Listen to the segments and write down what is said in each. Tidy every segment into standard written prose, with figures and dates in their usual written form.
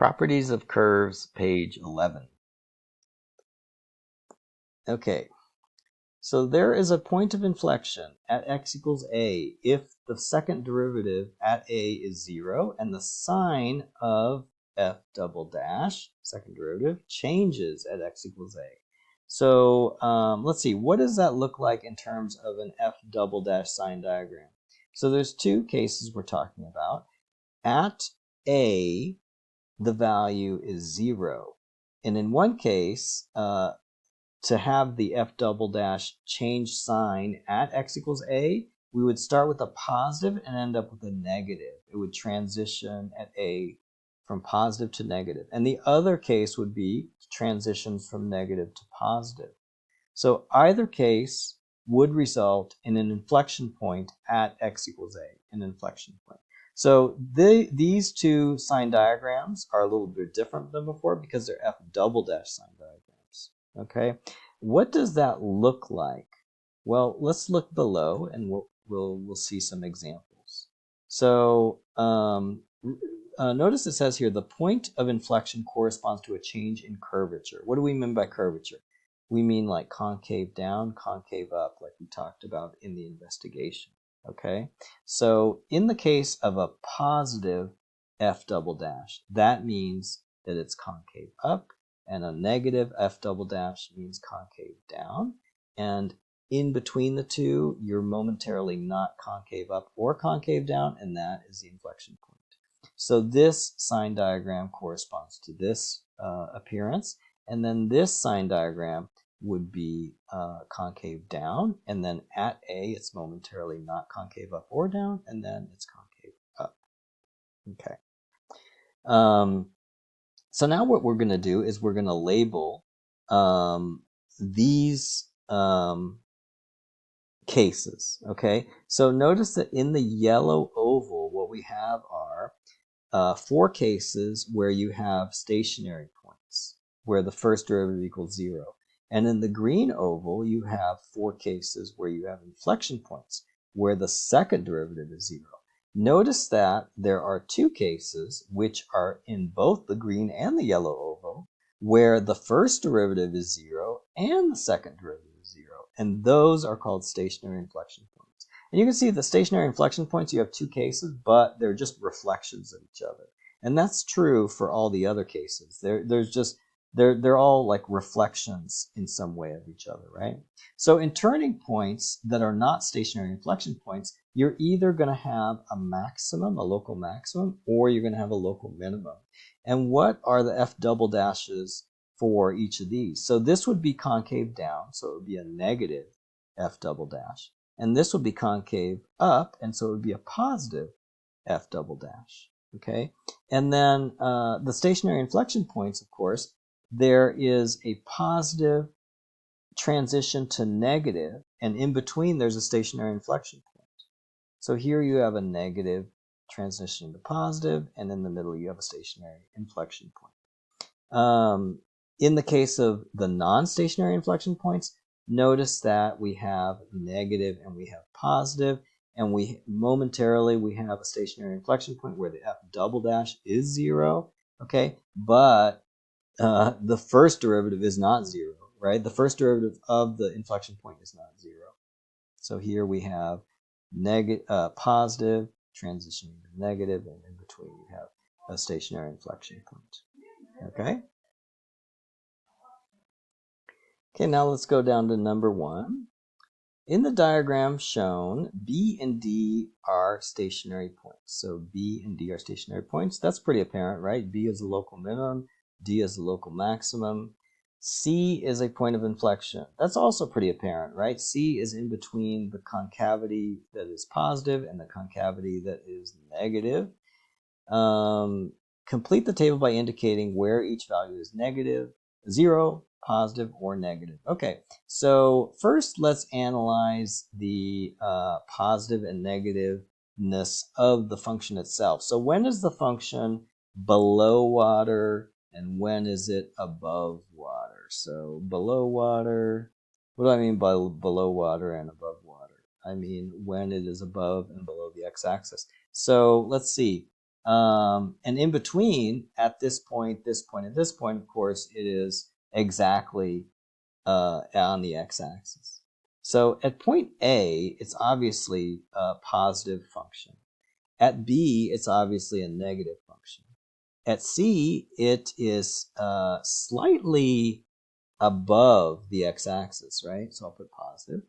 Properties of curves, page 11. Okay, so there is a point of inflection at x equals a if the second derivative at a is 0 and the sign of f double dash, second derivative, changes at x equals a. So let's see, what does that look like in terms of an f double dash sign diagram? So there's two cases we're talking about. At a, the value is 0. And in one case, to have the f double dash change sign at x equals a, we would start with a positive and end up with a negative. It would transition at a from positive to negative. And the other case would be transitions from negative to positive. So either case would result in an inflection point at x equals a, an inflection point. So these two sign diagrams are a little bit different than before because they're f double dash sign diagrams. Okay, what does that look like? Well, let's look below and we'll see some examples. So notice it says here the point of inflection corresponds to a change in curvature. What do we mean by curvature? We mean like concave down, concave up, like we talked about in the investigation. Okay, so in the case of a positive f double dash, that means that it's concave up, and a negative f double dash means concave down. And in between the two, you're momentarily not concave up or concave down, and that is the inflection point. So this sign diagram corresponds to this appearance, and then this sign diagram would be concave down, and then at A it's momentarily not concave up or down, and then it's concave up. Okay. So now what we're going to do is we're going to label these cases. Okay. So notice that in the yellow oval, what we have are 4 cases where you have stationary points, where the first derivative equals 0. And in the green oval, you have 4 cases where you have inflection points, where the second derivative is 0. Notice that there are 2 cases, which are in both the green and the yellow oval, where the first derivative is 0 and the second derivative is 0. And those are called stationary inflection points. And you can see the stationary inflection points, you have 2 cases, but they're just reflections of each other. And that's true for all the other cases. They're all like reflections in some way of each other, right? So in turning points that are not stationary inflection points, you're either going to have a maximum, a local maximum, or you're going to have a local minimum. And what are the f double dashes for each of these? So this would be concave down, so it would be a negative f double dash. And this would be concave up, and so it would be a positive f double dash. Okay? And then the stationary inflection points, of course, there is a positive transition to negative, and in between there's a stationary inflection point. So here you have a negative transition to positive, and in the middle you have a stationary inflection point. In the case of the non-stationary inflection points, notice that we have negative and we have positive, and momentarily we have a stationary inflection point where the f double dash is 0, okay, but the first derivative is not 0, right? The first derivative of the inflection point is not 0. So here we have positive transitioning to negative, and in between you have a stationary inflection point. Okay? Okay, now let's go down to number 1. In the diagram shown, B and D are stationary points. So B and D are stationary points. That's pretty apparent, right? B is the local minimum, D is the local maximum. C is a point of inflection. That's also pretty apparent, right? C is in between the concavity that is positive and the concavity that is negative. Complete the table by indicating where each value is negative, 0, positive, or negative. Okay, so first let's analyze the positive and negativeness of the function itself. So when is the function below water and when is it above water? So below water, what do I mean by below water and above water? I mean when it is above and below the x-axis. So let's see. And in between, at this point, this point, and this point, of course, it is exactly on the x-axis. So at point A, it's obviously a positive function. At B, it's obviously a negative function. At C, it is slightly above the x-axis, right? So I'll put positive.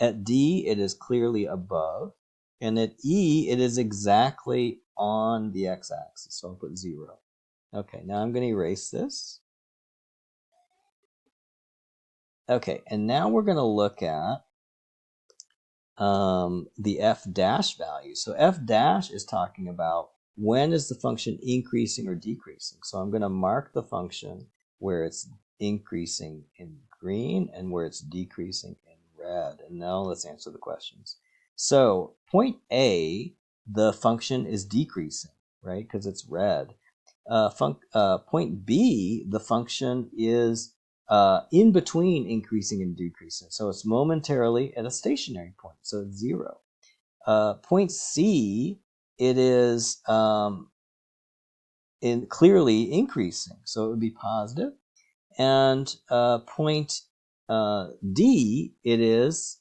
At D, it is clearly above. And at E, it is exactly on the x-axis. So I'll put 0. Okay, now I'm going to erase this. Okay, and now we're going to look at the f dash value. So f dash is talking about when is the function increasing or decreasing. So I'm going to mark the function where it's increasing in green and where it's decreasing in red. And now let's answer the questions. So point A, the function is decreasing, right? Because it's red. Point B, the function is in between increasing and decreasing. So it's momentarily at a stationary point, so it's 0. Point C, it is clearly increasing, so it would be positive. And point D, it is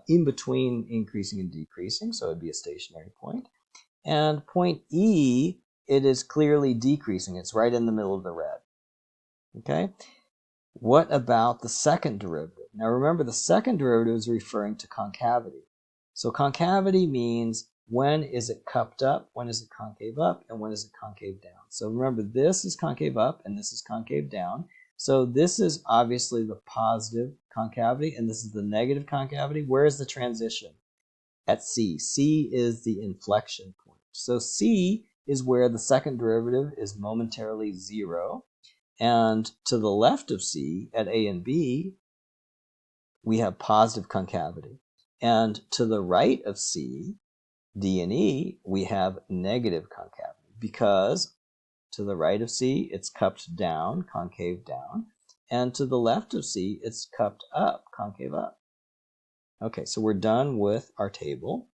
in between increasing and decreasing, so it would be a stationary point. And point E, it is clearly decreasing. It's right in the middle of the red. Okay? What about the second derivative? Now remember, the second derivative is referring to concavity. So concavity means when is it cupped up, when is it concave up, and when is it concave down. So remember, this is concave up and this is concave down. So this is obviously the positive concavity and this is the negative concavity. Where is the transition? At C. C is the inflection point. So C is where the second derivative is momentarily 0. And to the left of C, at A and B, we have positive concavity. And to the right of C, D and E, we have negative concavity because to the right of C, it's cupped down, concave down. And to the left of C, it's cupped up, concave up. Okay, so we're done with our table.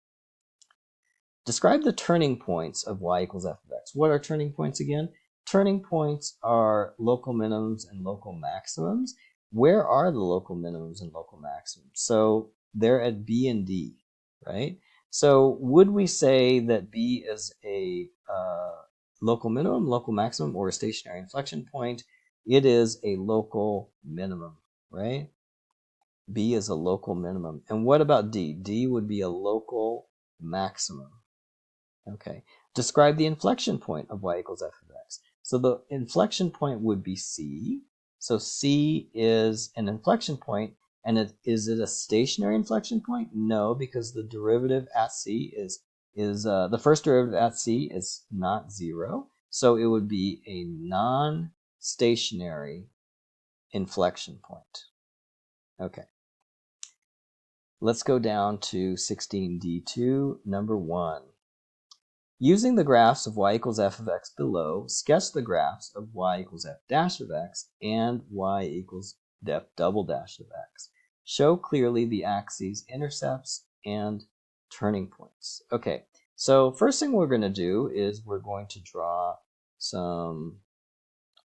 Describe the turning points of y equals f of x. What are turning points again? Turning points are local minimums and local maximums. Where are the local minimums and local maximums? So they're at B and D, right? So would we say that B is a local minimum, local maximum, or a stationary inflection point? It is a local minimum, right? B is a local minimum. And what about D? D would be a local maximum. Okay, describe the inflection point of y equals f of x. So the inflection point would be C. So C is an inflection point, and is it a stationary inflection point? No, because the derivative at C is the first derivative at C is not 0. So it would be a non-stationary inflection point. Okay. Let's go down to 16D2, number 1. Using the graphs of y equals f of x below, sketch the graphs of y equals f dash of x and y equals f double dash of x. Show clearly the axes, intercepts, and turning points. Okay, so first thing we're going to do is we're going to draw some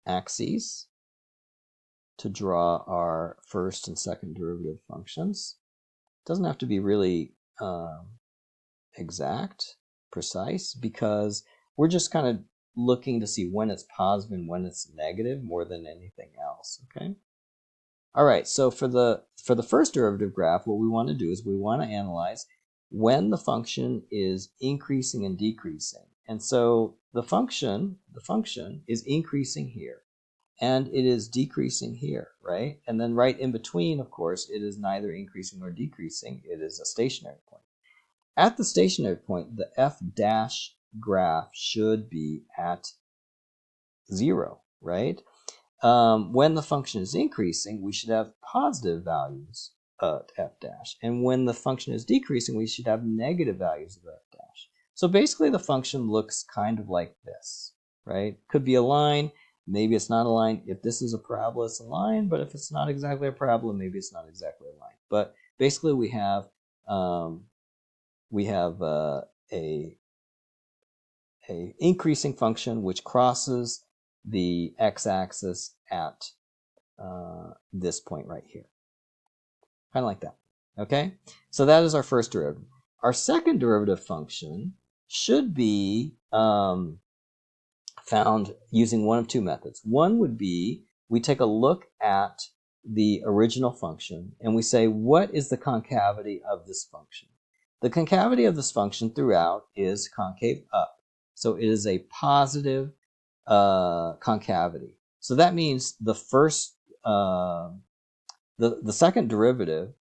axes to draw our first and second derivative functions. It doesn't have to be really exact, precise, because we're just kind of looking to see when it's positive and when it's negative more than anything else, okay? All right, so for the first derivative graph, what we want to do is we want to analyze when the function is increasing and decreasing. And so the function is increasing here and it is decreasing here, right? And then right in between, of course, it is neither increasing nor decreasing. It is a stationary point. At the stationary point, the f dash graph should be at 0, right? When the function is increasing, we should have positive values of f dash. And when the function is decreasing, we should have negative values of f dash. So basically the function looks kind of like this, right? Could be a line, maybe it's not a line. If this is a parabola, it's a line, but if it's not exactly a parabola, maybe it's not exactly a line. But basically we have a increasing function which crosses the x-axis at this point right here. Kind of like that. Okay? So that is our first derivative. Our second derivative function should be found using one of two methods. One would be we take a look at the original function and we say, what is the concavity of this function? The concavity of this function throughout is concave up. So it is a positive concavity. So that means the first, the second derivative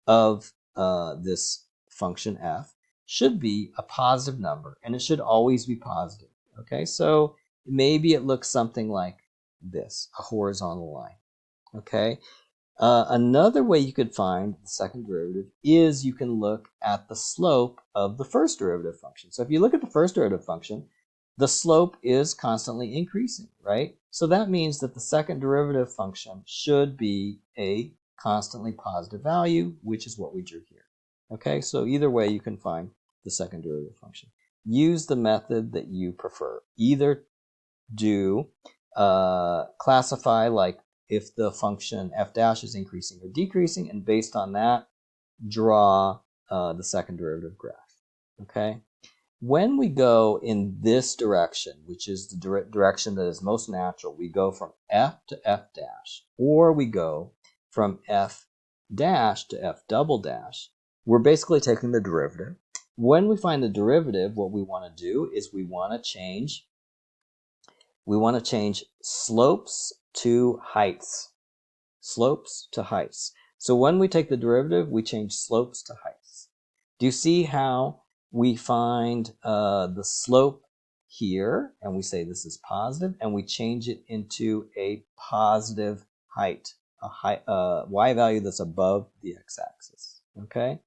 of this function f should be a positive number, and it should always be positive. Okay, so maybe it looks something like this, a horizontal line. Okay, another way you could find the second derivative is you can look at the slope of the first derivative function. So if you look at the first derivative function, the slope is constantly increasing, right? So that means that the second derivative function should be a constantly positive value, which is what we drew here. Okay, so either way you can find the second derivative function. Use the method that you prefer. Either do classify like if the function f dash is increasing or decreasing, and based on that, draw the second derivative graph. Okay. When we go in this direction, which is the direction that is most natural, we go from f to f dash, or we go from f dash to f double dash, we're basically taking the derivative. When we find the derivative, what we want to do is we want to change slopes to heights. Slopes to heights. So when we take the derivative, we change slopes to heights. Do you see how we find the slope here, and we say this is positive, and we change it into a positive height, a y value that's above the x-axis, okay?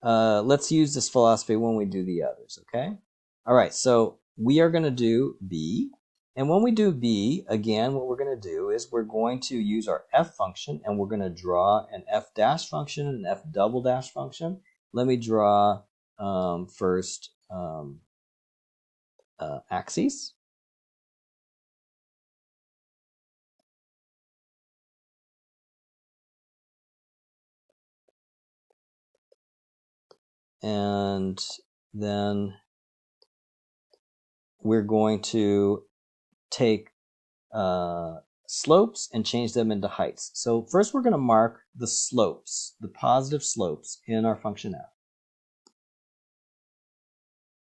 Let's use this philosophy when we do the others, okay? All right, so we are going to do b, and when we do b, again, what we're going to do is we're going to use our f function, and we're going to draw an f dash function and an f double dash function. Let me draw first axes. And then we're going to take slopes and change them into heights. So first we're going to mark the slopes, the positive slopes in our function f.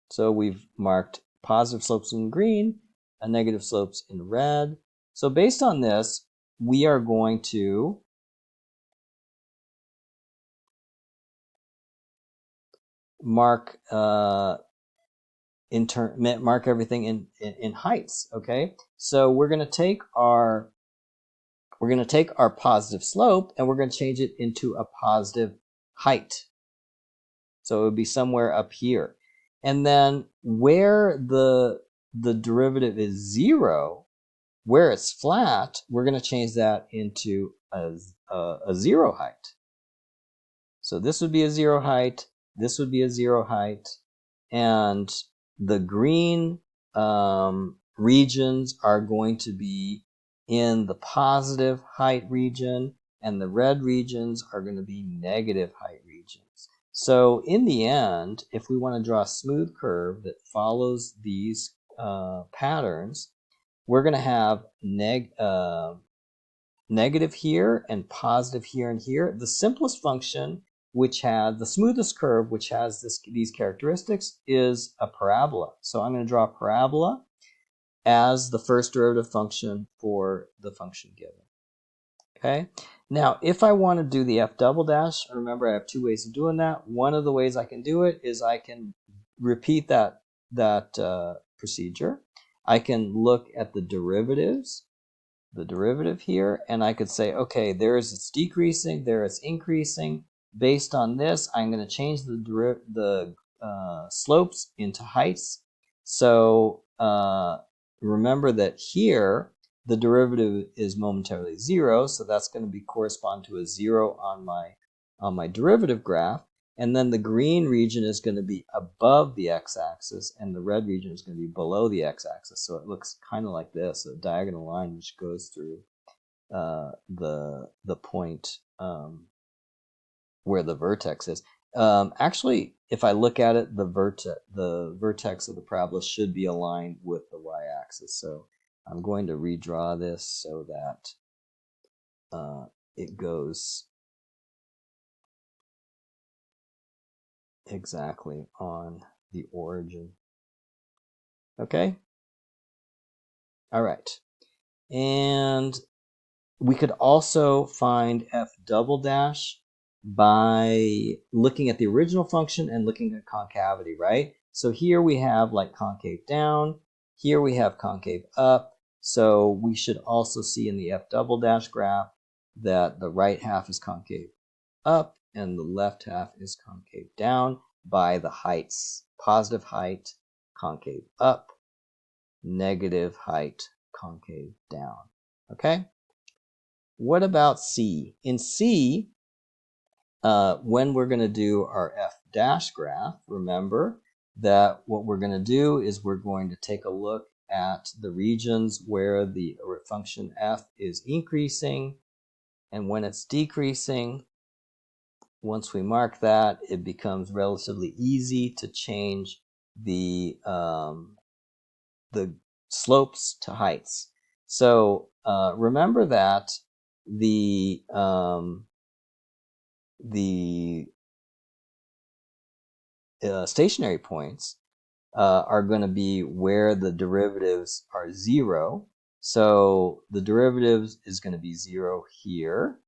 So we've marked positive slopes in green and negative slopes in red. So based on this, we are going to mark mark everything in heights. Okay, so we're going to take our positive slope and we're going to change it into a positive height. So it would be somewhere up here. And then where the derivative is 0, where it's flat, we're going to change that into a 0 height. So this would be a 0 height, this would be a 0 height, and the green regions are going to be in the positive height region, and the red regions are going to be negative height regions. So in the end, if we want to draw a smooth curve that follows these patterns, we're going to have negative here and positive here and here. The simplest function, which has the smoothest curve, which has these characteristics, is a parabola. So I'm going to draw a parabola as the first derivative function for the function given. Okay. Now, if I want to do the f double dash, remember I have two ways of doing that. One of the ways I can do it is I can repeat that procedure. I can look at the derivative here, and I could say, okay, there it's decreasing, there it's increasing. Based on this, I'm going to change the slopes into heights. So remember that here the derivative is momentarily 0, so that's going to correspond to a 0 on my derivative graph. And then the green region is going to be above the x-axis, and the red region is going to be below the x-axis. So it looks kind of like this, a diagonal line which goes through the point where the vertex is. Actually, if I look at it, the vertex of the parabola should be aligned with the y-axis. So I'm going to redraw this so that it goes exactly on the origin. Okay? All right. And we could also find f double dash by looking at the original function and looking at concavity, right? So here we have like concave down, here we have concave up. So we should also see in the f double dash graph that the right half is concave up and the left half is concave down by the heights. Positive height, concave up, negative height, concave down. Okay? What about C? In C, when we're going to do our f dash graph, remember that what we're going to do is we're going to take a look at the regions where the function f is increasing, and when it's decreasing, once we mark that, it becomes relatively easy to change the slopes to heights. So remember that the stationary points are going to be where the derivatives are 0. So the derivatives is going to be 0 here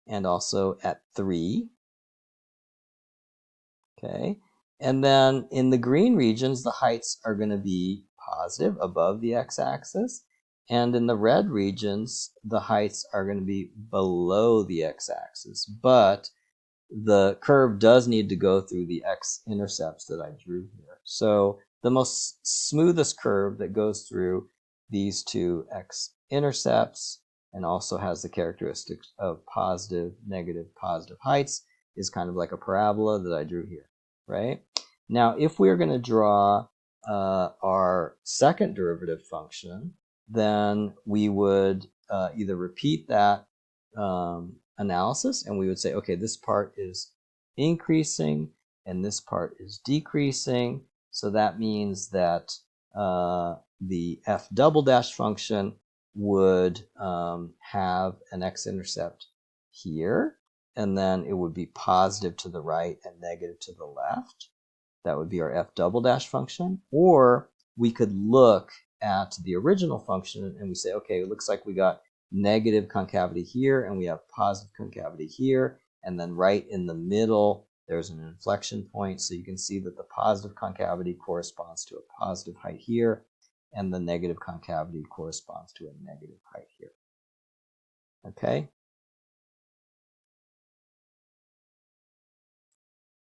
and also at 3. Okay. And then in the green regions, the heights are going to be positive above the x-axis. And in the red regions, the heights are going to be below the x-axis. But the curve does need to go through the x-intercepts that I drew here. So the most smoothest curve that goes through these two x-intercepts and also has the characteristics of positive, negative, positive heights is kind of like a parabola that I drew here, right? Now, if we're going to draw our second derivative function, then we would either repeat that analysis and we would say, okay, this part is increasing and this part is decreasing. So that means that the f double dash function would have an x-intercept here, and then it would be positive to the right and negative to the left. That would be our f double dash function. Or we could look at the original function and we say, okay, it looks like we got negative concavity here and we have positive concavity here, and then right in the middle there's an inflection point, so you can see that the positive concavity corresponds to a positive height here and the negative concavity corresponds to a negative height here. Okay,